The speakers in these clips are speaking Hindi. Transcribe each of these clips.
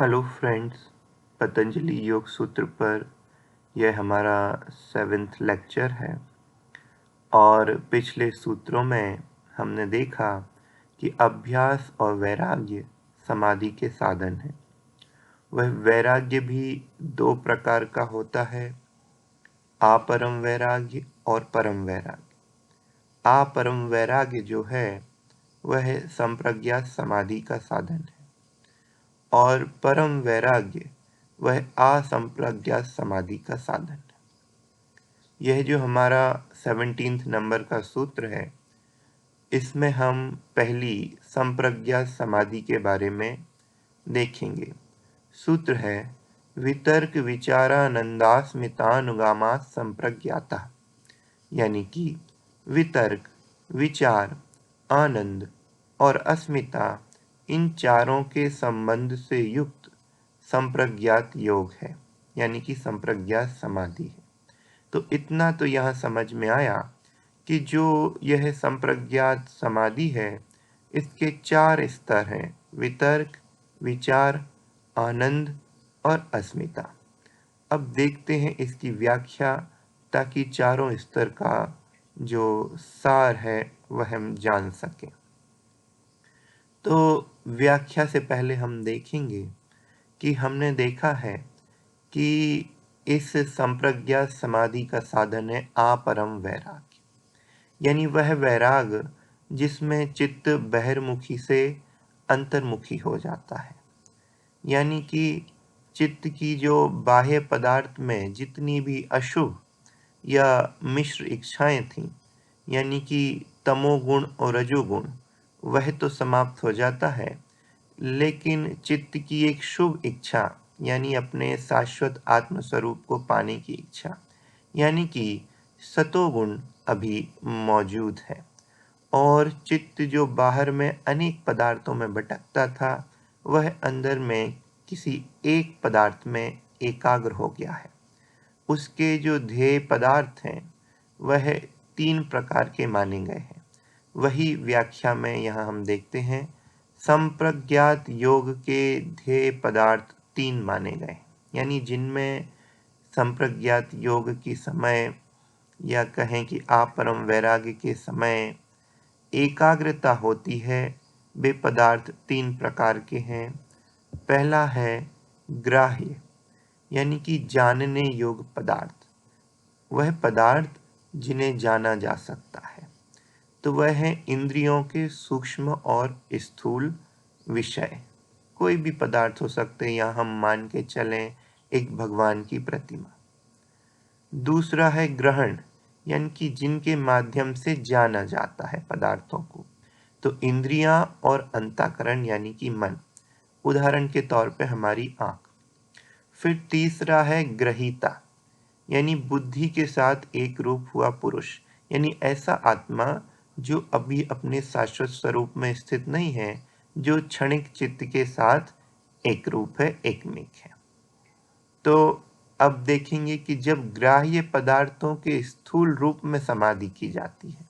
हेलो फ्रेंड्स, पतंजलि योग सूत्र पर यह हमारा 7th लेक्चर है। और पिछले सूत्रों में हमने देखा कि अभ्यास और वैराग्य समाधि के साधन हैं। वह वैराग्य भी दो प्रकार का होता है, अपरम वैराग्य और परम वैराग्य। अपरम वैराग्य जो है वह संप्रज्ञात समाधि का साधन है और परम वैराग्य वह असंप्रज्ञात समाधि का साधन है। यह जो हमारा 17th नंबर का सूत्र है, इसमें हम पहली संप्रज्ञात समाधि के बारे में देखेंगे। सूत्र है वितर्क विचारानंदास्मितानुगामात् संप्रज्ञातः, यानी कि वितर्क, विचार, आनंद और अस्मिता इन चारों के संबंध से युक्त संप्रज्ञात योग है, यानी कि संप्रज्ञात समाधि है। तो इतना तो यहाँ समझ में आया कि जो यह संप्रज्ञात समाधि है इसके 4 स्तर हैं, वितर्क, विचार, आनंद और अस्मिता। अब देखते हैं इसकी व्याख्या, ताकि चारों स्तर का जो सार है वह हम जान सकें। तो व्याख्या से पहले हम देखेंगे कि हमने देखा है कि इस संप्रज्ञात समाधि का साधन है अपरम वैराग्य, यानी वह वैराग जिसमें चित्त बहिर्मुखी से अंतर्मुखी हो जाता है। यानी कि चित्त की जो बाह्य पदार्थ में जितनी भी अशुभ या मिश्र इच्छाएं थीं, यानी कि तमोगुण और रजोगुण, वह तो समाप्त हो जाता है, लेकिन चित्त की एक शुभ इच्छा, यानी अपने शाश्वत आत्मस्वरूप को पाने की इच्छा, यानी कि सतोगुण अभी मौजूद है। और चित्त जो बाहर में अनेक पदार्थों में भटकता था, वह अंदर में किसी एक पदार्थ में एकाग्र हो गया है। उसके जो ध्येय पदार्थ हैं वह 3 प्रकार के माने गए हैं। वही व्याख्या में यहाँ हम देखते हैं। संप्रज्ञात योग के ध्येय पदार्थ 3 माने गए, यानी जिनमें संप्रज्ञात योग की समय, या कहें कि अपरम वैराग्य के समय एकाग्रता होती है, वे पदार्थ 3 प्रकार के हैं। पहला है ग्राह्य, यानी कि जानने योग्य पदार्थ, वह पदार्थ जिन्हें जाना जा सकता है। तो वह है इंद्रियों के सूक्ष्म और स्थूल विषय। कोई भी पदार्थ हो सकते हैं, या हम मान के चलें एक भगवान की प्रतिमा। दूसरा है ग्रहण, यानी कि जिनके माध्यम से जाना जाता है पदार्थों को, तो इंद्रियां और अंतःकरण यानी कि मन, उदाहरण के तौर पे हमारी आंख। फिर तीसरा है ग्रहीता, यानी बुद्धि के साथ एक रूप हुआ पुरुष, यानी ऐसा आत्मा जो अभी अपने शाश्वत स्वरूप में स्थित नहीं है, जो क्षणिक चित्त के साथ एक रूप है, एकमिक है। तो अब देखेंगे कि जब ग्राह्य पदार्थों के स्थूल रूप में समाधि की जाती है,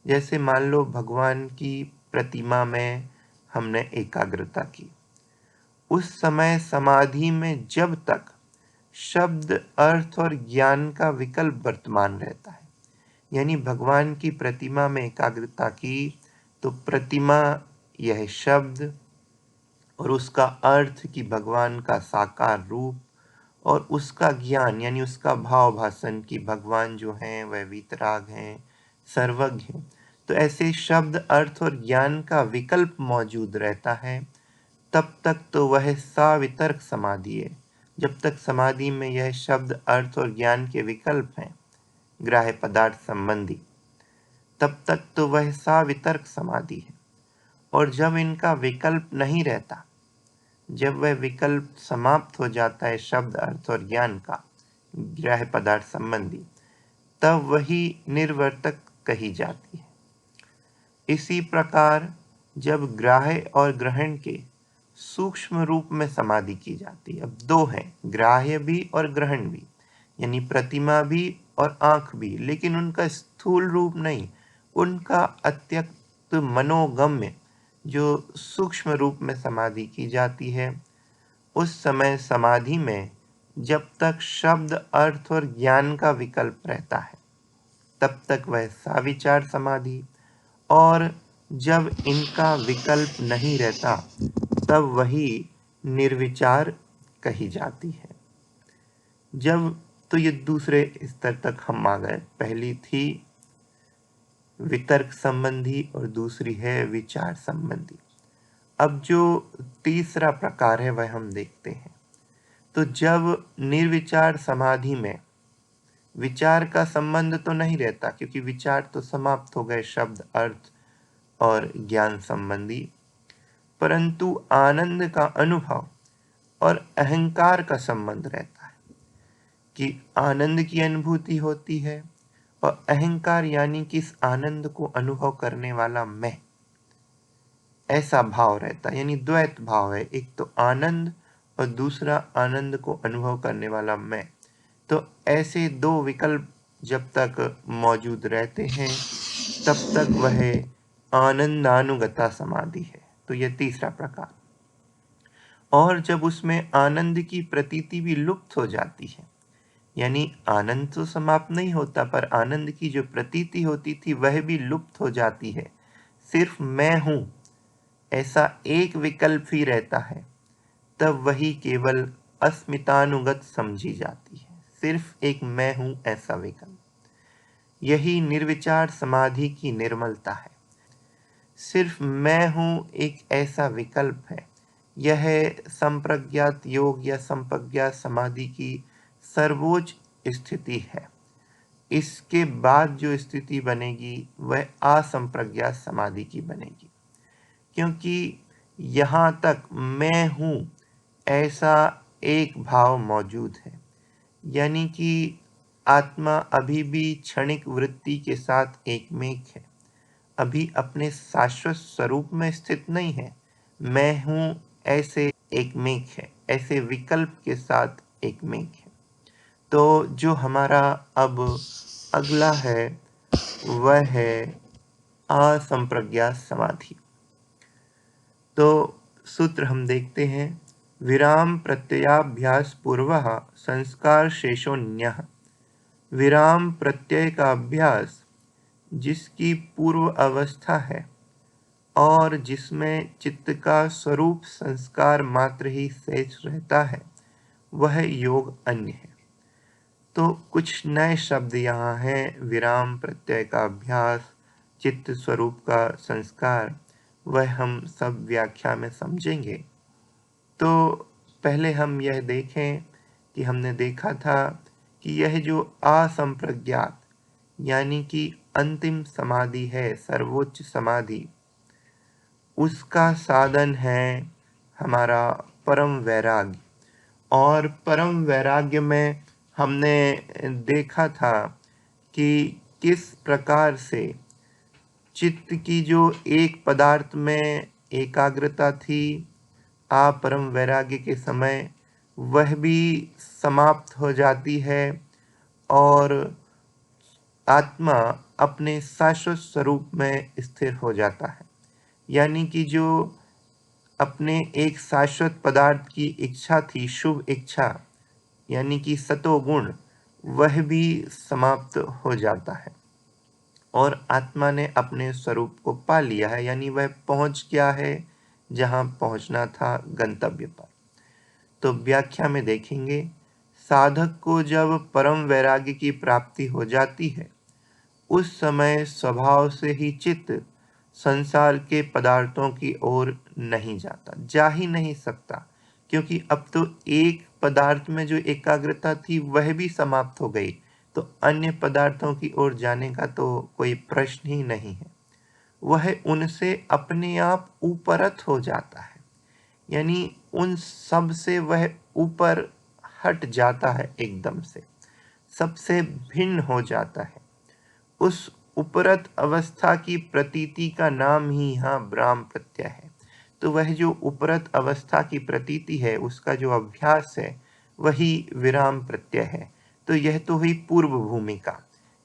जैसे मान लो भगवान की प्रतिमा में हमने एकाग्रता की, उस समय समाधि में जब तक शब्द, अर्थ और ज्ञान का विकल्प वर्तमान रहता है, यानी भगवान की प्रतिमा में एकाग्रता की तो प्रतिमा, यह शब्द और उसका अर्थ कि भगवान का साकार रूप, और उसका ज्ञान यानी उसका भाव भाषण कि भगवान जो हैं वह वीतराग हैं, सर्वज्ञ हैं। तो ऐसे शब्द, अर्थ और ज्ञान का विकल्प मौजूद रहता है, तब तक तो वह सावितर्क समाधि है। जब तक समाधि में यह शब्द, अर्थ और ज्ञान के विकल्प हैं, ग्राह्य पदार्थ संबंधी, तब तक तो वह सावितर्क समाधि है। और जब इनका विकल्प नहीं रहता, जब वह विकल्प समाप्त हो जाता है शब्द, अर्थ और ज्ञान का, ग्राह्य पदार्थ संबंधी, तब वही निर्वर्तक कही जाती है। इसी प्रकार जब ग्राह्य और ग्रहण के सूक्ष्म रूप में समाधि की जाती है, अब 2 हैं, ग्राह्य भी और ग्रहण भी, यानी प्रतिमा भी और आंख भी, लेकिन उनका स्थूल रूप नहीं, उनका अत्यक्त मनोगम्य जो सूक्ष्म रूप में समाधि की जाती है। उस समय समाधि में जब तक शब्द, अर्थ और ज्ञान का विकल्प रहता है तब तक वह साविचार समाधि, और जब इनका विकल्प नहीं रहता तब वही निर्विचार कही जाती है। तो ये दूसरे स्तर तक हम आ गए। पहली थी वितर्क संबंधी और दूसरी है विचार संबंधी। अब जो तीसरा प्रकार है वह हम देखते हैं। तो जब निर्विचार समाधि में विचार का संबंध तो नहीं रहता, क्योंकि विचार तो समाप्त हो गए शब्द, अर्थ और ज्ञान संबंधी, परंतु आनंद का अनुभव और अहंकार का संबंध रहता है कि आनंद की अनुभूति होती है और अहंकार यानी कि इस आनंद को अनुभव करने वाला मैं, ऐसा भाव रहता है। यानी द्वैत भाव है, एक तो आनंद और दूसरा आनंद को अनुभव करने वाला मैं। तो ऐसे दो विकल्प जब तक मौजूद रहते हैं तब तक वह आनंदानुगता समाधि है। तो यह तीसरा प्रकार। और जब उसमें आनंद की प्रतीति भी लुप्त हो जाती है, यानी आनंद तो समाप्त नहीं होता पर आनंद की जो प्रतीति होती थी वह भी लुप्त हो जाती है, सिर्फ मैं हूं ऐसा एक विकल्प ही रहता है, तब वही केवल अस्मितानुगत समझी जाती है। सिर्फ एक मैं हूं ऐसा विकल्प, यही निर्विचार समाधि की निर्मलता है। सिर्फ मैं हूं एक ऐसा विकल्प है, यह संप्रज्ञात योग या संप्रज्ञात समाधि की सर्वोच्च स्थिति है। इसके बाद जो स्थिति बनेगी वह असंप्रज्ञात समाधि की बनेगी, क्योंकि यहाँ तक मैं हूँ ऐसा एक भाव मौजूद है, यानी कि आत्मा अभी भी क्षणिक वृत्ति के साथ एकमेक है, अभी अपने शाश्वत स्वरूप में स्थित नहीं है। मैं हूँ ऐसे एकमेक है, ऐसे विकल्प के साथ एकमेक है। तो जो हमारा अब अगला है वह है असंप्रज्ञात समाधि। तो सूत्र हम देखते हैं। विराम प्रत्ययाभ्यास पूर्वः संस्कार शेषोन्यः। विराम प्रत्यय का अभ्यास जिसकी पूर्व अवस्था है और जिसमें चित्त का स्वरूप संस्कार मात्र ही शेष रहता है, वह योग अन्य है। तो कुछ नए शब्द यहाँ हैं। विराम प्रत्यय का अभ्यास, चित्त स्वरूप का संस्कार, वह हम सब व्याख्या में समझेंगे। तो पहले हम यह देखें कि हमने देखा था कि यह जो असंप्रज्ञात यानी कि अंतिम समाधि है, सर्वोच्च समाधि, उसका साधन है हमारा परम वैराग्य। और परम वैराग्य में हमने देखा था कि किस प्रकार से चित्त की जो एक पदार्थ में एकाग्रता थी परम वैराग्य के समय, वह भी समाप्त हो जाती है और आत्मा अपने शाश्वत स्वरूप में स्थिर हो जाता है। यानी कि जो अपने एक शाश्वत पदार्थ की इच्छा थी, शुभ इच्छा यानी कि सतोगुण, वह भी समाप्त हो जाता है और आत्मा ने अपने स्वरूप को पा लिया है, यानी वह पहुंच गया है जहां पहुंचना था, गंतव्य पर। तो व्याख्या में देखेंगे, साधक को जब परम वैराग्य की प्राप्ति हो जाती है उस समय स्वभाव से ही चित्त संसार के पदार्थों की ओर नहीं जाता, जा ही नहीं सकता, क्योंकि अब तो एक पदार्थ में जो एकाग्रता थी वह भी समाप्त हो गई, तो अन्य पदार्थों की ओर जाने का तो कोई प्रश्न ही नहीं है। वह उनसे अपने आप ऊपरत हो जाता है, यानी उन सब से वह ऊपर हट जाता है, एकदम से सबसे भिन्न हो जाता है। उस उपरत अवस्था की प्रतीति का नाम ही यहाँ ब्राह्म प्रत्यय है। तो वह जो उपरत अवस्था की प्रतीति है, उसका जो अभ्यास है, वही विराम प्रत्यय है। तो यह तो हुई पूर्व भूमिका,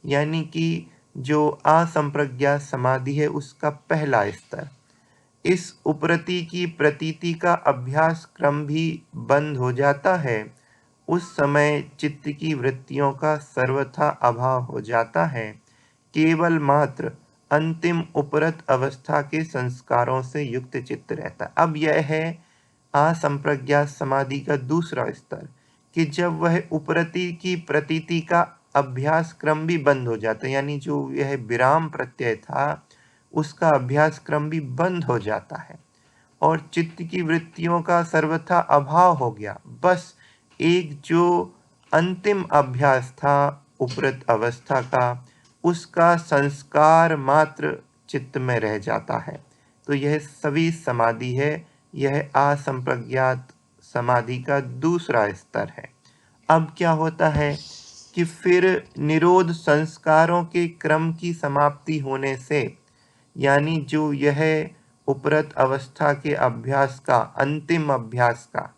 यानी कि जो असंप्रज्ञात समाधि है उसका पहला स्तर। इस उपरति की प्रतीति का अभ्यास क्रम भी बंद हो जाता है, उस समय चित्त की वृत्तियों का सर्वथा अभाव हो जाता है। केवल मात्र अंतिम उपरत अवस्था के संस्कारों से युक्त चित्त रहता है। अब यह है असंप्रज्ञात समाधि का दूसरा स्तर, कि जब वह उपरति की प्रतीति का अभ्यास क्रम भी बंद हो जाता है, यानी जो यह विराम प्रत्यय था उसका अभ्यास क्रम भी बंद हो जाता है और चित्त की वृत्तियों का सर्वथा अभाव हो गया। बस एक जो अंतिम अभ्यास था उपरत अवस्था का, उसका संस्कार मात्र चित्त में रह जाता है। तो यह सभी समाधि है, यह असंप्रज्ञात समाधि का दूसरा स्तर है। अब क्या होता है कि फिर निरोध संस्कारों के क्रम की समाप्ति होने से, यानी जो यह उपरत अवस्था के अभ्यास का अंतिम अभ्यास का,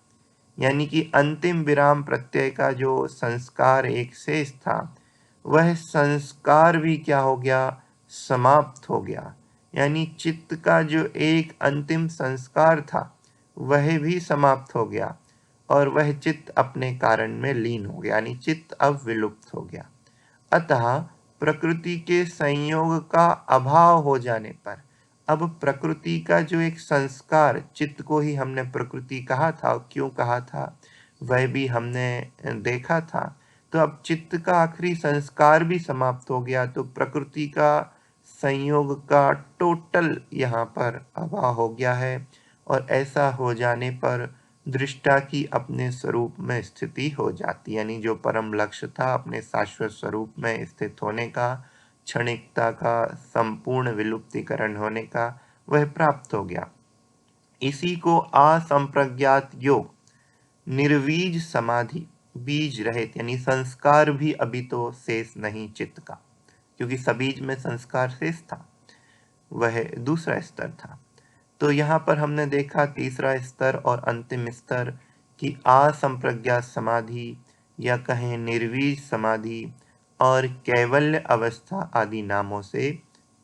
यानी कि अंतिम विराम प्रत्यय का जो संस्कार एक शेष था, वह संस्कार भी क्या हो गया, समाप्त हो गया। यानी चित्त का जो एक अंतिम संस्कार था वह भी समाप्त हो गया और वह चित्त अपने कारण में लीन हो गया, यानी चित्त अब विलुप्त हो गया। अतः प्रकृति के संयोग का अभाव हो जाने पर अब प्रकृति का जो एक संस्कार, चित्त को ही हमने प्रकृति कहा था, क्यों कहा था वह भी हमने देखा था। तो अब चित्त का आखिरी संस्कार भी समाप्त हो गया, तो प्रकृति का संयोग का टोटल यहाँ पर अभाव हो गया है। और ऐसा हो जाने पर दृष्टा की अपने स्वरूप में स्थिति हो जाती, यानी जो परम लक्ष्य था अपने शाश्वत स्वरूप में स्थित होने का, क्षणिकता का संपूर्ण विलुप्तिकरण होने का, वह प्राप्त हो गया। इसी को असंप्रज्ञात योग, निर्वीज समाधि, बीज रहित, यानी संस्कार भी अभी तो शेष नहीं चित्त का, क्योंकि सबीज में संस्कार शेष था, वह दूसरा स्तर था। तो यहाँ पर हमने देखा तीसरा स्तर और अंतिम स्तर की असंप्रज्ञात समाधि या कहें निर्वीज समाधि और कैवल्य अवस्था आदि नामों से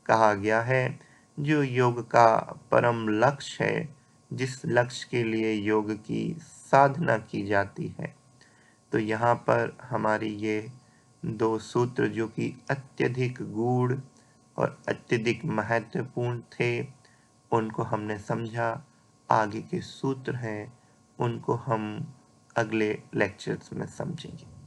कहा गया है, जो योग का परम लक्ष्य है, जिस लक्ष्य के लिए योग की साधना की जाती है। तो यहाँ पर हमारी ये दो सूत्र जो कि अत्यधिक गूढ़ और अत्यधिक महत्वपूर्ण थे, उनको हमने समझा। आगे के सूत्र हैं उनको हम अगले लेक्चर्स में समझेंगे।